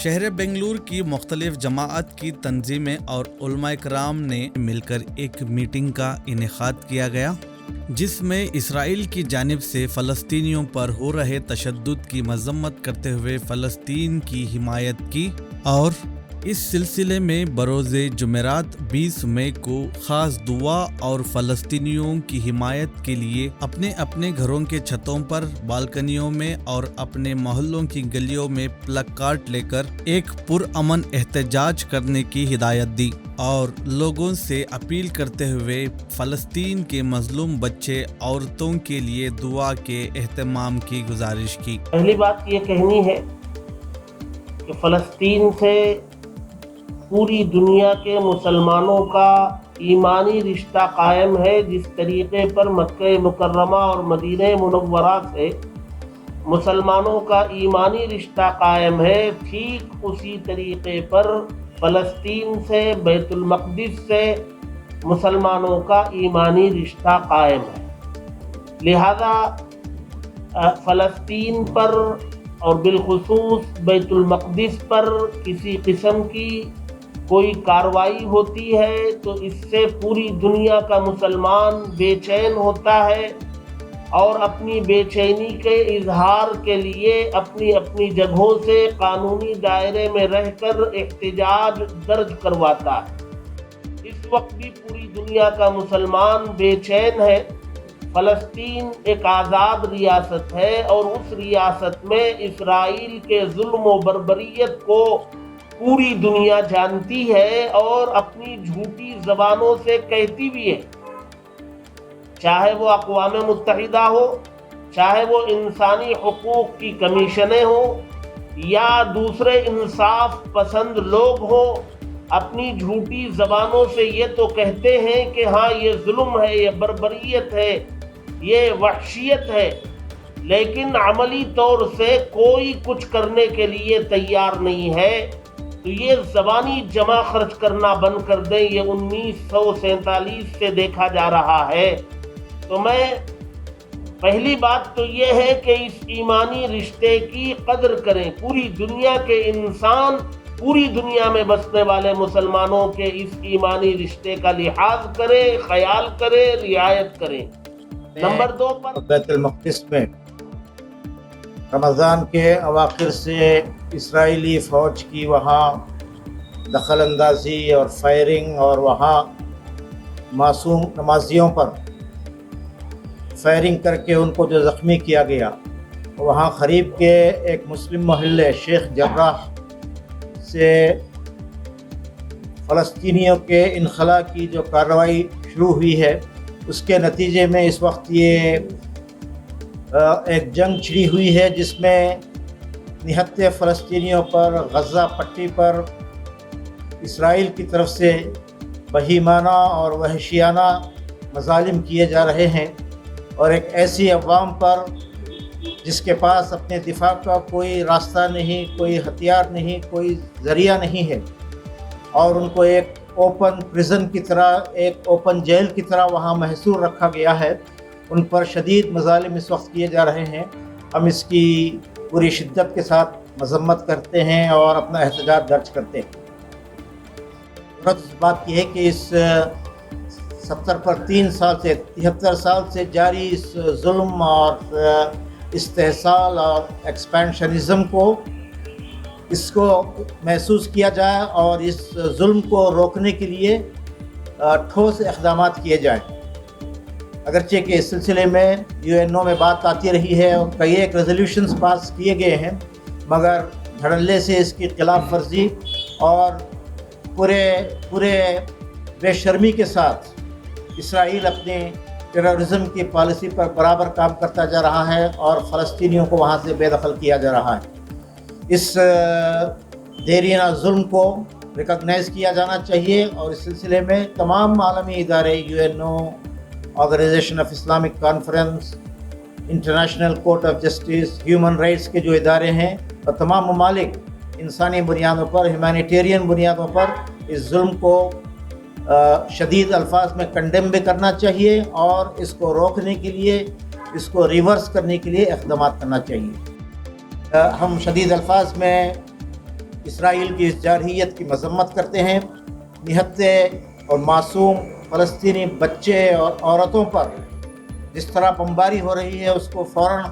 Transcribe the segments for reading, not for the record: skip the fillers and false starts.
شہر بنگلور کی مختلف جماعت کی تنظیمیں اور علماء کرام نے مل کر ایک میٹنگ کا انعقاد کیا گیا، جس میں اسرائیل کی جانب سے فلسطینیوں پر ہو رہے تشدد کی مذمت کرتے ہوئے فلسطین کی حمایت کی، اور اس سلسلے میں بروز جمعرات 20 مئی کو خاص دعا اور فلسطینیوں کی حمایت کے لیے اپنے اپنے گھروں کے چھتوں پر، بالکنیوں میں اور اپنے محلوں کی گلیوں میں پلکارڈ لے کر ایک پرامن احتجاج کرنے کی ہدایت دی، اور لوگوں سے اپیل کرتے ہوئے فلسطین کے مظلوم بچے عورتوں کے لیے دعا کے اہتمام کی گزارش کی۔ پہلی بات یہ کہنی ہے کہ فلسطین سے پوری دنیا کے مسلمانوں کا ایمانی رشتہ قائم ہے۔ جس طریقے پر مکہ مکرمہ اور مدینہ منورہ سے مسلمانوں کا ایمانی رشتہ قائم ہے، ٹھیک اسی طریقے پر فلسطین سے، بیت المقدس سے مسلمانوں کا ایمانی رشتہ قائم ہے۔ لہذا فلسطین پر اور بالخصوص بیت المقدس پر کسی قسم کی کوئی کارروائی ہوتی ہے تو اس سے پوری دنیا کا مسلمان بے چین ہوتا ہے اور اپنی بے چینی کے اظہار کے لیے اپنی اپنی جگہوں سے قانونی دائرے میں رہ کر احتجاج درج کرواتا ہے۔ اس وقت بھی پوری دنیا کا مسلمان بے چین ہے۔ فلسطین ایک آزاد ریاست ہے اور اس ریاست میں اسرائیل کے ظلم و بربریت کو پوری دنیا جانتی ہے اور اپنی جھوٹی زبانوں سے کہتی بھی ہے، چاہے وہ اقوام متحدہ ہو، چاہے وہ انسانی حقوق کی کمیشنیں ہوں یا دوسرے انصاف پسند لوگ ہوں، اپنی جھوٹی زبانوں سے یہ تو کہتے ہیں کہ ہاں یہ ظلم ہے، یہ بربریت ہے، یہ وحشیت ہے، لیکن عملی طور سے کوئی کچھ کرنے کے لیے تیار نہیں ہے۔ تو یہ زبانی جمع خرچ کرنا بند کر دیں، یہ 1947 سے دیکھا جا رہا ہے۔ تو میں پہلی بات تو یہ ہے کہ اس ایمانی رشتے کی قدر کریں، پوری دنیا کے انسان، پوری دنیا میں بسنے والے مسلمانوں کے اس ایمانی رشتے کا لحاظ کریں، خیال کریں، رعایت کریں۔ نمبر 2 پر بیت المقدس میں رمضان کے اواخر سے اسرائیلی فوج کی وہاں دخل اندازی اور فائرنگ اور وہاں معصوم نمازیوں پر فائرنگ کر کے ان کو جو زخمی کیا گیا، وہاں قریب کے ایک مسلم محلے شیخ جراح سے فلسطینیوں کے انخلا کی جو کارروائی شروع ہوئی ہے، اس کے نتیجے میں اس وقت یہ ایک جنگ چھڑی ہوئی ہے جس میں نہتے فلسطینیوں پر غزہ پٹی پر اسرائیل کی طرف سے بہیمانہ اور وحشیانہ مظالم کیے جا رہے ہیں، اور ایک ایسی عوام پر جس کے پاس اپنے دفاع کا کوئی راستہ نہیں، کوئی ہتھیار نہیں، کوئی ذریعہ نہیں ہے، اور ان کو ایک اوپن پریزن کی طرح، ایک اوپن جیل کی طرح وہاں محصور رکھا گیا ہے۔ ان پر شدید مظالم اس وقت کیے جا رہے ہیں۔ ہم اس کی پوری شدت کے ساتھ مذمت کرتے ہیں اور اپنا احتجاج درج کرتے ہیں۔ بات یہ ہے کہ اس 70 پر 3 سال سے 73 سال سے جاری اس ظلم اور استحصال اور ایکسپینشنزم کو محسوس کیا جائے اور اس ظلم کو روکنے کے لیے ٹھوس اقدامات کیے جائیں۔ اگرچہ کہ اس سلسلے میں UN میں بات آتی رہی ہے اور کئی ایک ریزولوشنز پاس کیے گئے ہیں، مگر دھڑلے سے اس کی خلاف ورزی اور پورے بے شرمی کے ساتھ اسرائیل اپنے ٹیررزم کی پالیسی پر برابر کام کرتا جا رہا ہے اور فلسطینیوں کو وہاں سے بے دخل کیا جا رہا ہے۔ اس دیرینہ ظلم کو ریکگنائز کیا جانا چاہیے اور اس سلسلے میں تمام عالمی ادارے، UNO، Organisation of Islamic Conference, International Court of Justice, human rights کے جو ادارے ہیں، اور تمام ممالک انسانی بنیادوں پر، ہیومینیٹیرین بنیادوں پر اس ظلم کو شدید الفاظ میں کنڈیم بھی کرنا چاہیے اور اس کو روکنے کے لیے، اس کو ریورس کرنے کے لیے اقدامات کرنا چاہیے۔ ہم شدید الفاظ میں اسرائیل کی اس جارحیت کی مذمت کرتے ہیں. نہتے اور معصوم فلسطینی بچے اور عورتوں پر جس طرح بمباری ہو رہی ہے اس کو فوراً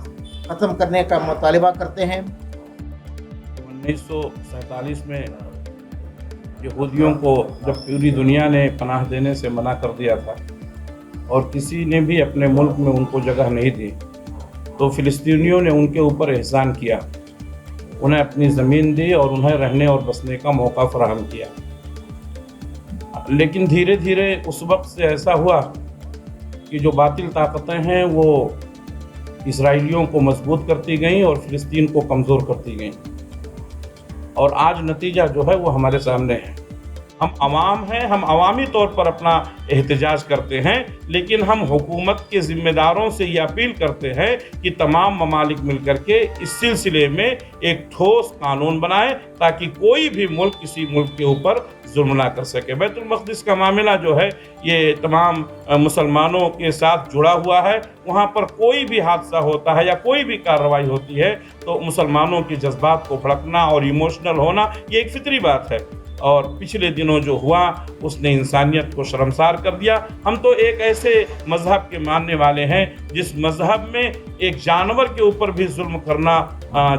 ختم کرنے کا مطالبہ کرتے ہیں. 1947 میں یہودیوں کو جب پوری دنیا نے پناہ دینے سے منع کر دیا تھا اور کسی نے بھی اپنے ملک میں ان کو جگہ نہیں دی، تو فلسطینیوں نے ان کے اوپر احسان کیا، انہیں اپنی زمین دی اور انہیں رہنے اور بسنے کا موقع فراہم کیا. لیکن دھیرے دھیرے اس وقت سے ایسا ہوا کہ جو باطل طاقتیں ہیں وہ اسرائیلیوں کو مضبوط کرتی گئیں اور فلسطین کو کمزور کرتی گئیں، اور آج نتیجہ جو ہے وہ ہمارے سامنے ہے. ہم عوام ہیں، ہم عوامی طور پر اپنا احتجاج کرتے ہیں، لیکن ہم حکومت کے ذمہ داروں سے یہ اپیل کرتے ہیں کہ تمام ممالک مل کر کے اس سلسلے میں ایک ٹھوس قانون بنائیں تاکہ کوئی بھی ملک کسی ملک کے اوپر ظلم نہ کر سکے. بیت المقدس کا معاملہ جو ہے یہ تمام مسلمانوں کے ساتھ جڑا ہوا ہے. وہاں پر کوئی بھی حادثہ ہوتا ہے یا کوئی بھی کارروائی ہوتی ہے تو مسلمانوں کے جذبات کو بھڑکنا اور ایموشنل ہونا یہ ایک فطری بات ہے، اور پچھلے دنوں جو ہوا اس نے انسانیت کو شرمسار کر دیا. ہم تو ایک ایسے مذہب کے ماننے والے ہیں جس مذہب میں ایک جانور کے اوپر بھی ظلم کرنا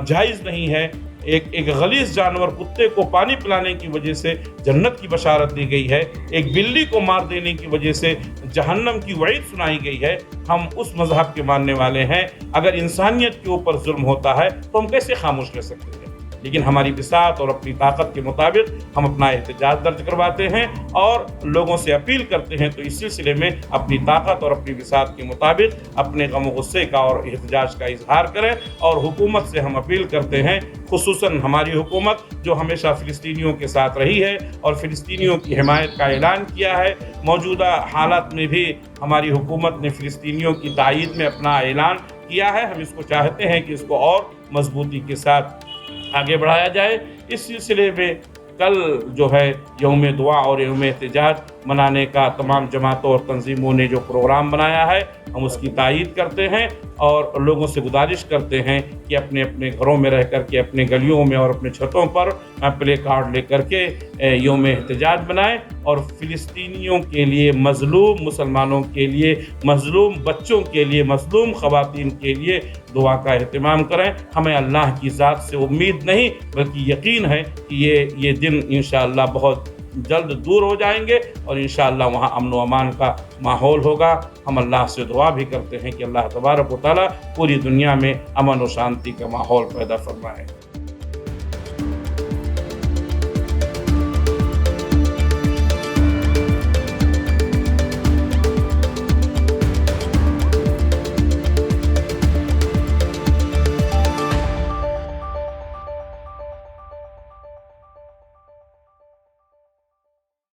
جائز نہیں ہے. ایک غلیظ جانور کتے کو پانی پلانے کی وجہ سے جنت کی بشارت دی گئی ہے، ایک بلی کو مار دینے کی وجہ سے جہنم کی وعید سنائی گئی ہے. ہم اس مذہب کے ماننے والے ہیں. اگر انسانیت کے اوپر ظلم ہوتا ہے تو ہم کیسے خاموش رہ سکتے ہیں؟ لیکن ہماری بساط اور اپنی طاقت کے مطابق ہم اپنا احتجاج درج کرواتے ہیں اور لوگوں سے اپیل کرتے ہیں تو اس سلسلے میں اپنی طاقت اور اپنی بساط کے مطابق اپنے غم و غصے کا اور احتجاج کا اظہار کریں. اور حکومت سے ہم اپیل کرتے ہیں، خصوصاً ہماری حکومت جو ہمیشہ فلسطینیوں کے ساتھ رہی ہے اور فلسطینیوں کی حمایت کا اعلان کیا ہے. موجودہ حالات میں بھی ہماری حکومت نے فلسطینیوں کی تائید میں اپنا اعلان کیا ہے. ہم اس کو چاہتے ہیں کہ اس کو اور مضبوطی کے ساتھ آگے بڑھایا جائے. اس سلسلے میں کل جو ہے یوم دعا اور یوم احتجاج منانے کا تمام جماعتوں اور تنظیموں نے جو پروگرام بنایا ہے ہم اس کی تائید کرتے ہیں اور لوگوں سے گزارش کرتے ہیں کہ اپنے اپنے گھروں میں رہ کر کے اپنے گلیوں میں اور اپنے چھتوں پر پلے کارڈ لے کر کے یوم احتجاج بنائیں اور فلسطینیوں کے لیے، مظلوم مسلمانوں کے لیے، مظلوم بچوں کے لیے، مظلوم خواتین کے لیے دعا کا اہتمام کریں. ہمیں اللہ کی ذات سے امید نہیں بلکہ یقین ہے کہ یہ دن انشاءاللہ بہت جلد دور ہو جائیں گے اور انشاءاللہ وہاں امن و امان کا ماحول ہوگا. ہم اللہ سے دعا بھی کرتے ہیں کہ اللہ تبارک و تعالیٰ پوری دنیا میں امن و شانتی کا ماحول پیدا فرمائے.